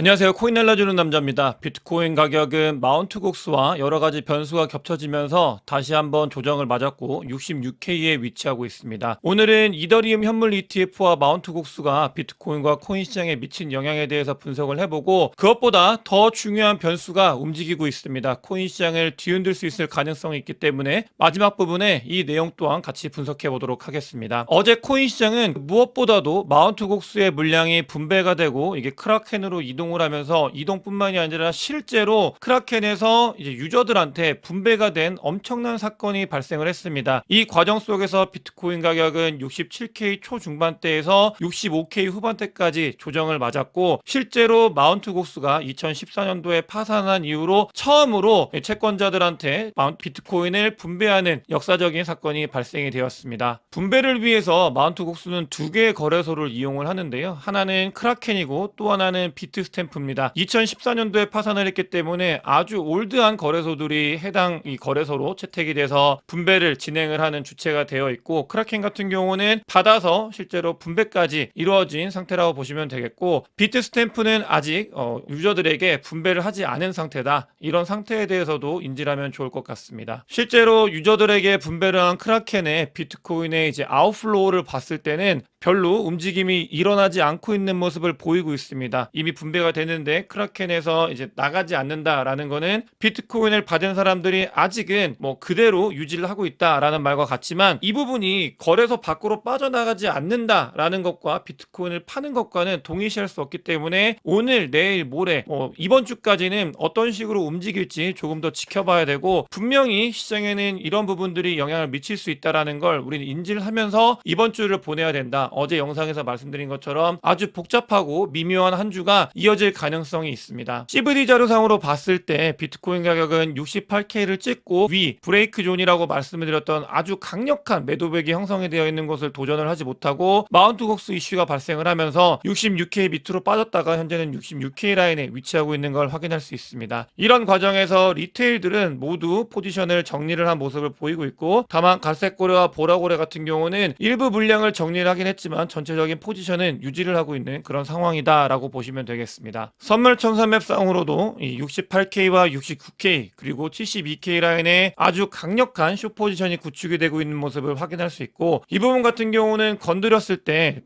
안녕하세요. 코인 날라주는 남자입니다. 비트코인 가격은 마운트 곡수와 여러 가지 변수가 겹쳐지면서 다시 한번 조정을 맞았고 66K에 위치하고 있습니다. 오늘은 이더리움 현물 ETF와 마운트 곡수가 비트코인과 코인 시장에 미친 영향에 대해서 분석을 해보고 그것보다 더 중요한 변수가 움직이고 있습니다. 코인 시장을 뒤흔들 수 있을 가능성이 있기 때문에 마지막 부분에 이 내용 또한 같이 분석해 보도록 하겠습니다. 어제 코인 시장은 무엇보다도 마운트 곡수의 물량이 분배가 되고 이게 크라켄으로 이동을 하면서 이동뿐만이 아니라 실제로 크라켄에서 이제 유저들한테 분배가 된 엄청난 사건이 발생을 했습니다. 이 과정 속에서 비트코인 가격은 67K 초중반대에서 65K 후반대까지 조정을 맞았고 실제로 마운트 곡수가 2014년도에 파산한 이후로 처음으로 채권자들한테 비트코인을 분배하는 역사적인 사건이 발생이 되었습니다. 분배를 위해서 마운트 곡수는 두 개의 거래소를 이용을 하는데요. 하나는 크라켄이고 또 하나는 비트스탬프입니다. 2014년도에 파산을 했기 때문에 아주 올드한 거래소들이 해당 이 거래소로 채택이 돼서 분배를 진행을 하는 주체가 되어 있고 크라켄 같은 경우는 받아서 실제로 분배까지 이루어진 상태라고 보시면 되겠고 비트스탬프는 아직 유저들에게 분배를 하지 않은 상태다. 이런 상태에 대해서도 인지를 하면 좋을 것 같습니다. 실제로 유저들에게 분배를 한 크라켄의 비트코인의 이제 아웃플로우를 봤을 때는 별로 움직임이 일어나지 않고 있는 모습을 보이고 있습니다. 이미 분배가 되는데 크라켄에서 이제 나가지 않는다라는 거는 비트코인을 받은 사람들이 아직은 뭐 그대로 유지를 하고 있다라는 말과 같지만 이 부분이 거래소 밖으로 빠져나가지 않는다라는 것과 비트코인을 파는 것과는 동일시할 수 없기 때문에 오늘, 내일, 모레 이번 주까지는 어떤 식으로 움직일지 조금 더 지켜봐야 되고 분명히 시장에는 이런 부분들이 영향을 미칠 수 있다라는 걸 우리는 인지를 하면서 이번 주를 보내야 된다. 어제 영상에서 말씀드린 것처럼 아주 복잡하고 미묘한 한 주가 이어질 가능성이 있습니다. CVD 자료상으로 봤을 때 비트코인 가격은 68K를 찍고 위 브레이크 존이라고 말씀을 드렸던 아주 강력한 매도백이 형성이 되어 있는 것을 도전을 하지 못하고 마운트 곡수 이슈가 발생을 하면서 66K 밑으로 빠졌다가 현재는 66K 라인에 위치하고 있는 걸 확인할 수 있습니다. 이런 과정에서 리테일들은 모두 포지션을 정리를 한 모습을 보이고 있고 다만 갈색고래와 보라고래 같은 경우는 일부 물량을 정리를 하긴 했지만 전체적인 포지션은 유지를 하고 있는 그런 상황이다라고 보시면 되겠습니다. 선물 청산맵상으로도 이 68K와 69K 그리고 72K 라인에 아주 강력한 숏 포지션이 구축이 되고 있는 모습을 확인할 수 있고 이 부분 같은 경우는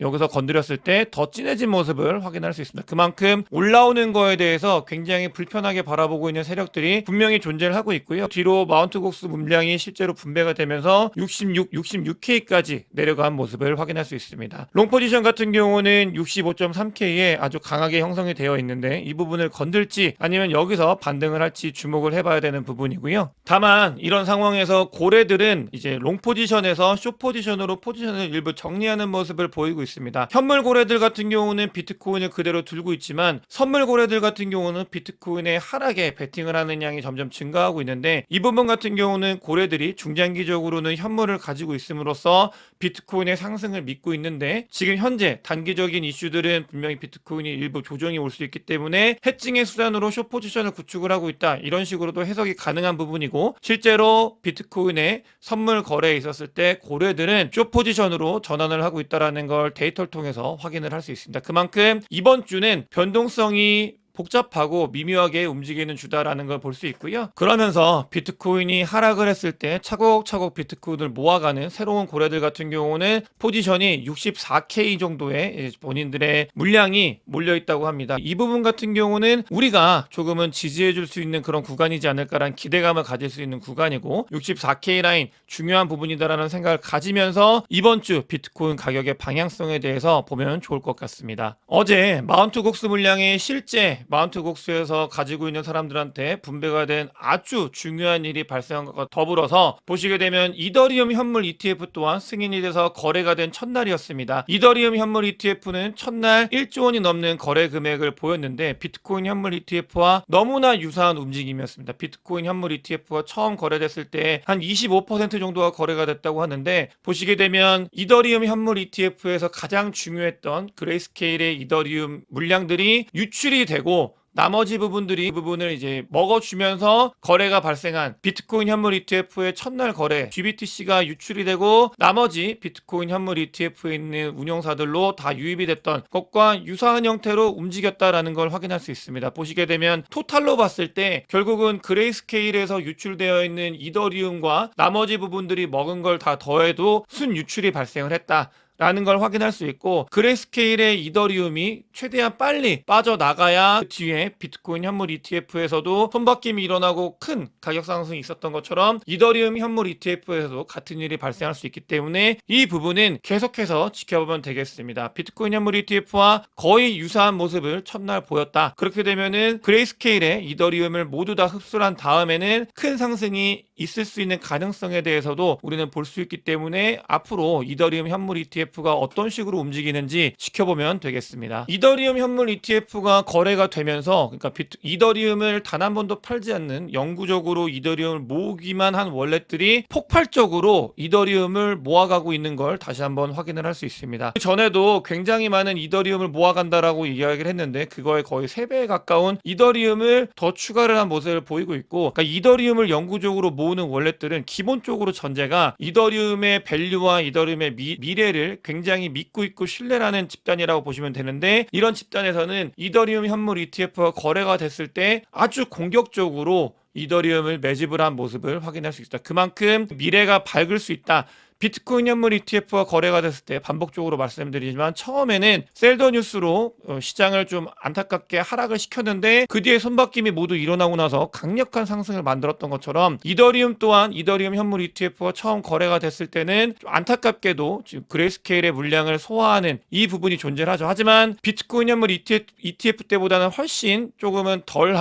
여기서 건드렸을 때 더 진해진 모습을 확인할 수 있습니다. 그만큼 올라오는 거에 대해서 굉장히 불편하게 바라보고 있는 세력들이 분명히 존재를 하고 있고요. 뒤로 마운트 곡수 물량이 실제로 분배가 되면서 66K까지 내려간 모습을 확인할 수 있습니다. 롱 포지션 같은 경우는 65.3K에 아주 강하게 형성이 되어 있는데 이 부분을 건들지 아니면 여기서 반등을 할지 주목을 해봐야 되는 부분이고요. 다만 이런 상황에서 고래들은 이제 롱 포지션에서 숏 포지션으로 포지션을 일부 정리하는 모습을 보이고 있습니다. 현물 고래들 같은 경우는 비트코인을 그대로 들고 있지만 선물 고래들 같은 경우는 비트코인의 하락에 베팅을 하는 양이 점점 증가하고 있는데 이 부분 같은 경우는 고래들이 중장기적으로는 현물을 가지고 있음으로써 비트코인의 상승을 믿고 있는데 지금 현재 단기적인 이슈들은 분명히 비트코인이 일부 조정이 올 수 있기 때문에 해칭의 수단으로 숏 포지션을 구축을 하고 있다. 이런 식으로도 해석이 가능한 부분이고 실제로 비트코인의 선물 거래에 있었을 때 고래들은 숏 포지션으로 전환을 하고 있다는 걸 데이터를 통해서 확인을 할 수 있습니다. 그만큼 이번 주는 변동성이 복잡하고 미묘하게 움직이는 주다라는 걸 볼 수 있고요. 그러면서 비트코인이 하락을 했을 때 차곡차곡 비트코인을 모아가는 새로운 고래들 같은 경우는 포지션이 64K 정도의 본인들의 물량이 몰려있다고 합니다. 이 부분 같은 경우는 우리가 조금은 지지해줄 수 있는 그런 구간이지 않을까라는 기대감을 가질 수 있는 구간이고 64K 라인 중요한 부분이다라는 생각을 가지면서 이번 주 비트코인 가격의 방향성에 대해서 보면 좋을 것 같습니다. 어제 마운트 곡수 물량의 실제 마운트 곡수에서 가지고 있는 사람들한테 분배가 된 아주 중요한 일이 발생한 것과 더불어서 보시게 되면 이더리움 현물 ETF 또한 승인이 돼서 거래가 된 첫날이었습니다. 이더리움 현물 ETF는 첫날 1조 원이 넘는 거래 금액을 보였는데 비트코인 현물 ETF와 너무나 유사한 움직임이었습니다. 비트코인 현물 ETF가 처음 거래됐을 때 한 25% 정도가 거래가 됐다고 하는데 보시게 되면 이더리움 현물 ETF에서 가장 중요했던 그레이스케일의 이더리움 물량들이 유출이 되고 나머지 부분들이 그 부분을 이제 먹어주면서 거래가 발생한 비트코인 현물 ETF의 첫날 거래 GBTC가 유출이 되고 나머지 비트코인 현물 ETF에 있는 운용사들로 다 유입이 됐던 것과 유사한 형태로 움직였다라는 걸 확인할 수 있습니다. 보시게 되면 토탈로 봤을 때 결국은 그레이스케일에서 유출되어 있는 이더리움과 나머지 부분들이 먹은 걸 다 더해도 순 유출이 발생을 했다. 라는 걸 확인할 수 있고 그레이스케일의 이더리움이 최대한 빨리 빠져나가야 그 뒤에 비트코인 현물 ETF에서도 손바뀜이 일어나고 큰 가격 상승이 있었던 것처럼 이더리움 현물 ETF에서도 같은 일이 발생할 수 있기 때문에 이 부분은 계속해서 지켜보면 되겠습니다. 비트코인 현물 ETF와 거의 유사한 모습을 첫날 보였다. 그렇게 되면은 그레이스케일의 이더리움을 모두 다 흡수한 다음에는 큰 상승이 있을 수 있는 가능성에 대해서도 우리는 볼 수 있기 때문에 앞으로 이더리움 현물 ETF가 어떤 식으로 움직이는지 지켜보면 되겠습니다. 이더리움 현물 ETF가 거래가 되면서 그러니까 이더리움을 단 한 번도 팔지 않는 영구적으로 이더리움을 모으기만 한 월렛들이 폭발적으로 이더리움을 모아가고 있는 걸 다시 한번 확인을 할 수 있습니다. 그 전에도 굉장히 많은 이더리움을 모아간다라고 이야기를 했는데 그거에 거의 3배에 가까운 이더리움을 더 추가를 한 모습을 보이고 있고 그러니까 이더리움을 영구적으로 모으는 월렛들은 기본적으로 전제가 이더리움의 밸류와 이더리움의 미래를 굉장히 믿고 있고 신뢰하는 집단이라고 보시면 되는데 이런 집단에서는 이더리움 현물 ETF가 거래가 됐을 때 아주 공격적으로 이더리움을 매집을 한 모습을 확인할 수 있다. 그만큼 미래가 밝을 수 있다. 비트코인 현물 ETF가 거래가 됐을 때 반복적으로 말씀드리지만 처음에는 셀더 뉴스로 시장을 좀 안타깝게 하락을 시켰는데 그 뒤에 손바뀜이 모두 일어나고 나서 강력한 상승을 만들었던 것처럼 이더리움 또한 이더리움 현물 ETF가 처음 거래가 됐을 때는 좀 안타깝게도 지금 그레이스케일의 물량을 소화하는 이 부분이 존재를 하죠. 하지만 비트코인 현물 ETF 때보다는 훨씬 조금은 덜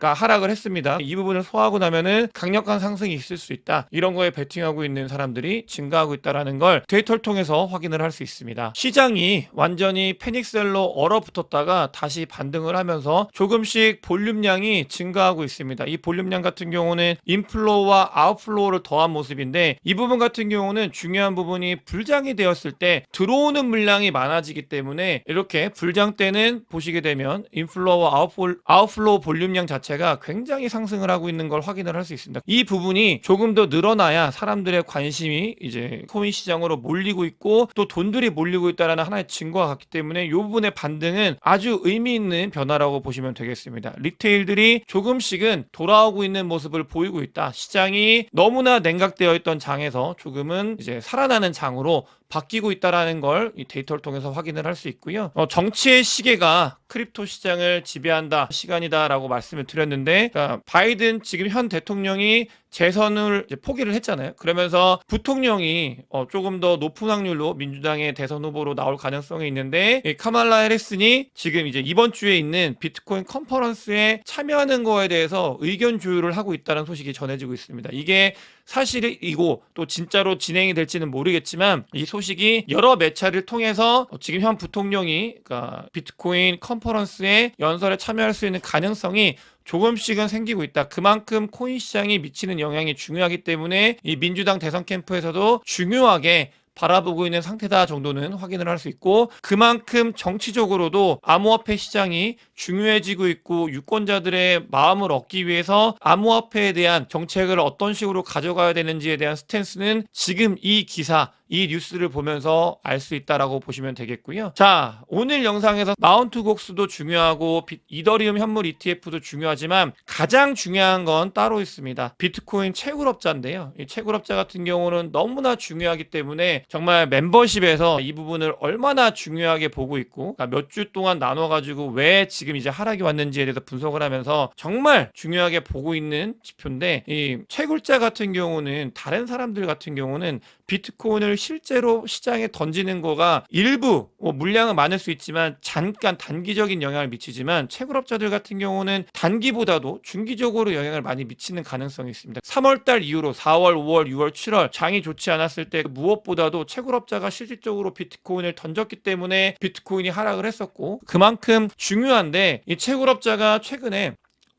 하락을 했습니다. 이 부분을 소화하고 나면은 강력한 상승이 있을 수 있다. 이런 거에 베팅하고 있는 사람들이 증가하고 있다는 걸 데이터를 통해서 확인을 할 수 있습니다. 시장이 완전히 패닉셀로 얼어붙었다가 다시 반등을 하면서 조금씩 볼륨량이 증가하고 있습니다. 이 볼륨량 같은 경우는 인플로우와 아웃플로우를 더한 모습인데 이 부분 같은 경우는 중요한 부분이 불장이 되었을 때 들어오는 물량이 많아지기 때문에 이렇게 불장 때는 보시게 되면 인플로우와 아웃플로우 볼륨량 자체가 굉장히 상승을 하고 있는 걸 확인을 할 수 있습니다. 이 부분이 조금 더 늘어나야 사람들의 관심이 이제 코인 시장으로 몰리고 있고 또 돈들이 몰리고 있다는 하나의 증거가 같기 때문에 이 부분의 반등은 아주 의미 있는 변화라고 보시면 되겠습니다. 리테일들이 조금씩은 돌아오고 있는 모습을 보이고 있다. 시장이 너무나 냉각되어 있던 장에서 조금은 이제 살아나는 장으로 바뀌고 있다라는 걸 이 데이터를 통해서 확인을 할 수 있고요. 정치의 시계가 크립토 시장을 지배한다 시간이다라고 말씀을 드렸는데 그러니까 바이든 지금 현 대통령이 재선을 이제 포기를 했잖아요. 그러면서 부통령이 조금 더 높은 확률로 민주당의 대선 후보로 나올 가능성이 있는데 이 카말라 해리슨이 지금 이제 이번 주에 있는 비트코인 컨퍼런스에 참여하는 거에 대해서 의견 조율을 하고 있다는 소식이 전해지고 있습니다. 이게 사실이고 또 진짜로 진행이 될지는 모르겠지만 이 소식이 여러 매체를 통해서 지금 현 부통령이 그러니까 비트코인 컨퍼런스에 연설에 참여할 수 있는 가능성이 조금씩은 생기고 있다. 그만큼 코인 시장이 미치는 영향이 중요하기 때문에 이 민주당 대선 캠프에서도 중요하게 바라보고 있는 상태다 정도는 확인을 할 수 있고 그만큼 정치적으로도 암호화폐 시장이 중요해지고 있고 유권자들의 마음을 얻기 위해서 암호화폐에 대한 정책을 어떤 식으로 가져가야 되는지에 대한 스탠스는 지금 이 기사 이 뉴스를 보면서 알 수 있다라고 보시면 되겠고요. 자, 오늘 영상에서 마운트 곡스도 중요하고 이더리움 현물 ETF도 중요하지만 가장 중요한 건 따로 있습니다. 비트코인 채굴업자인데요. 이 채굴업자 같은 경우는 너무나 중요하기 때문에 정말 멤버십에서 이 부분을 얼마나 중요하게 보고 있고 그러니까 몇 주 동안 나눠가지고 왜 지금 이제 하락이 왔는지에 대해서 분석을 하면서 정말 중요하게 보고 있는 지표인데 이 채굴자 같은 경우는 다른 사람들 같은 경우는 비트코인을 실제로 시장에 던지는 거가 일부 물량은 많을 수 있지만 잠깐 단기적인 영향을 미치지만 채굴업자들 같은 경우는 단기보다도 중기적으로 영향을 많이 미치는 가능성이 있습니다. 3월달 이후로 4월, 5월, 6월, 7월 장이 좋지 않았을 때 무엇보다도 채굴업자가 실질적으로 비트코인을 던졌기 때문에 비트코인이 하락을 했었고 그만큼 중요한데 이 채굴업자가 최근에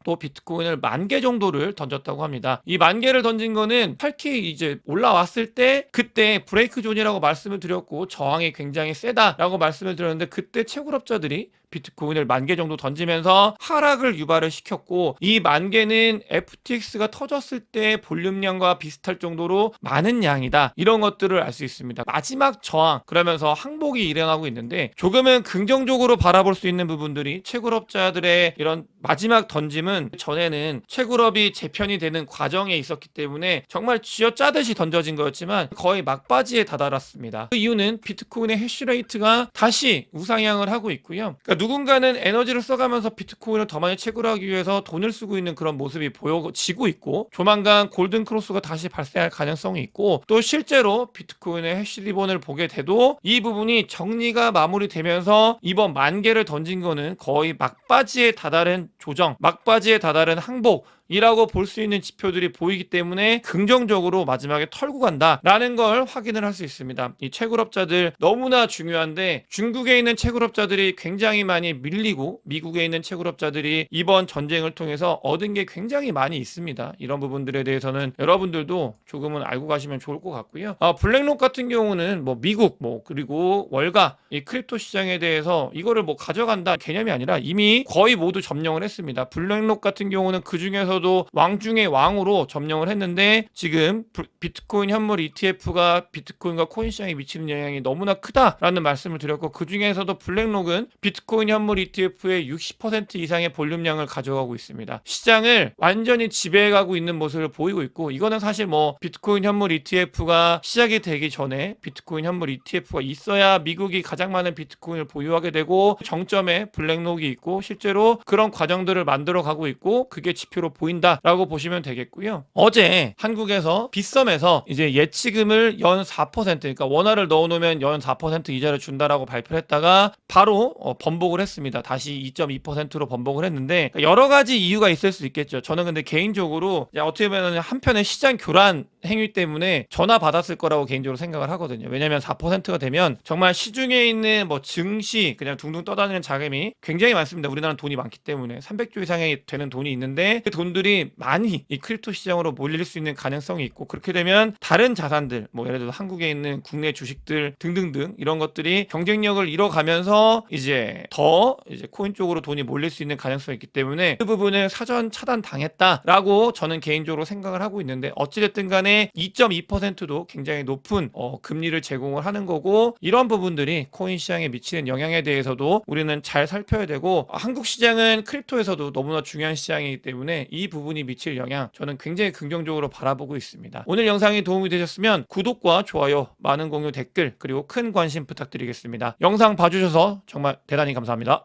또 비트코인을 10,000개 정도를 던졌다고 합니다. 이 10,000개를 던진 거는 8K 이제 올라왔을 때 그때 브레이크 존이라고 말씀을 드렸고 저항이 굉장히 세다라고 말씀을 드렸는데 그때 채굴업자들이 비트코인을 10,000개 정도 던지면서 하락을 유발을 시켰고, 이 10,000개는 FTX가 터졌을 때 볼륨량과 비슷할 정도로 많은 양이다, 이런 것들을 알 수 있습니다. 마지막 저항, 그러면서 항복이 일어나고 있는데, 조금은 긍정적으로 바라볼 수 있는 부분들이, 채굴업자들의 이런 마지막 던짐은 전에는 채굴업이 재편이 되는 과정에 있었기 때문에 정말 쥐어짜듯이 던져진 거였지만 거의 막바지에 다다랐습니다. 그 이유는 비트코인의 해시레이트가 다시 우상향을 하고 있고요. 그러니까 누군가는 에너지를 써가면서 비트코인을 더 많이 채굴하기 위해서 돈을 쓰고 있는 그런 모습이 보여지고 있고, 조만간 골든 크로스가 다시 발생할 가능성이 있고, 또 실제로 비트코인의 해시리본을 보게 돼도 이 부분이 정리가 마무리되면서 이번 10,000개를 던진 거는 거의 막바지에 다다른 조정, 막바지에 다다른 항복 이라고 볼 수 있는 지표들이 보이기 때문에 긍정적으로 마지막에 털고 간다라는 걸 확인을 할 수 있습니다. 이 채굴업자들 너무나 중요한데, 중국에 있는 채굴업자들이 굉장히 많이 밀리고 미국에 있는 채굴업자들이 이번 전쟁을 통해서 얻은 게 굉장히 많이 있습니다. 이런 부분들에 대해서는 여러분들도 조금은 알고 가시면 좋을 것 같고요. 블랙록 같은 경우는 미국 그리고 월가 이 크립토 시장에 대해서 이거를 가져간다 개념이 아니라 이미 거의 모두 점령을 했습니다. 블랙록 같은 경우는 그 중에서도 왕 중의 왕으로 점령을 했는데, 지금 비트코인 현물 ETF가 비트코인과 코인 시장에 미치는 영향이 너무나 크다라는 말씀을 드렸고, 그 중에서도 블랙록은 비트코인 현물 ETF의 60% 이상의 볼륨량을 가져가고 있습니다. 시장을 완전히 지배해가고 있는 모습을 보이고 있고, 이거는 사실 비트코인 현물 ETF가 시작이 되기 전에 비트코인 현물 ETF가 있어야 미국이 가장 많은 비트코인을 보유하게 되고 정점에 블랙록이 있고, 실제로 그런 과정들을 만들어 가고 있고, 그게 지표로 보인다라고 보시면 되겠고요. 어제 한국에서 빗썸에서 이제 예치금을 연 4%, 그러니까 원화를 넣어놓으면 연 4% 이자를 준다라고 발표를 했다가 바로 번복을 했습니다. 다시 2.2%로 번복을 했는데, 여러 가지 이유가 있을 수 있겠죠. 저는 근데 개인적으로 어떻게 보면 한편의 시장 교란 행위 때문에 전화 받았을 거라고 개인적으로 생각을 하거든요. 왜냐면 4%가 되면 정말 시중에 있는 증시 그냥 둥둥 떠다니는 자금이 굉장히 많습니다. 우리나라는 돈이 많기 때문에 300조 이상이 되는 돈이 있는데, 그 돈들이 많이 이 크립토 시장으로 몰릴 수 있는 가능성이 있고, 그렇게 되면 다른 자산들 예를 들어 한국에 있는 국내 주식들 등등등 이런 것들이 경쟁력을 잃어가면서 이제 코인 쪽으로 돈이 몰릴 수 있는 가능성이 있기 때문에 그 부분을 사전 차단당했다라고 저는 개인적으로 생각을 하고 있는데, 어찌됐든 간에 2.2%도 굉장히 높은 금리를 제공을 하는 거고, 이런 부분들이 코인 시장에 미치는 영향에 대해서도 우리는 잘 살펴야 되고, 한국 시장은 크립토에서도 너무나 중요한 시장이기 때문에 이 부분이 미칠 영향 저는 굉장히 긍정적으로 바라보고 있습니다. 오늘 영상이 도움이 되셨으면 구독과 좋아요, 많은 공유, 댓글, 그리고 큰 관심 부탁드리겠습니다. 영상 봐주셔서 정말 대단히 감사합니다.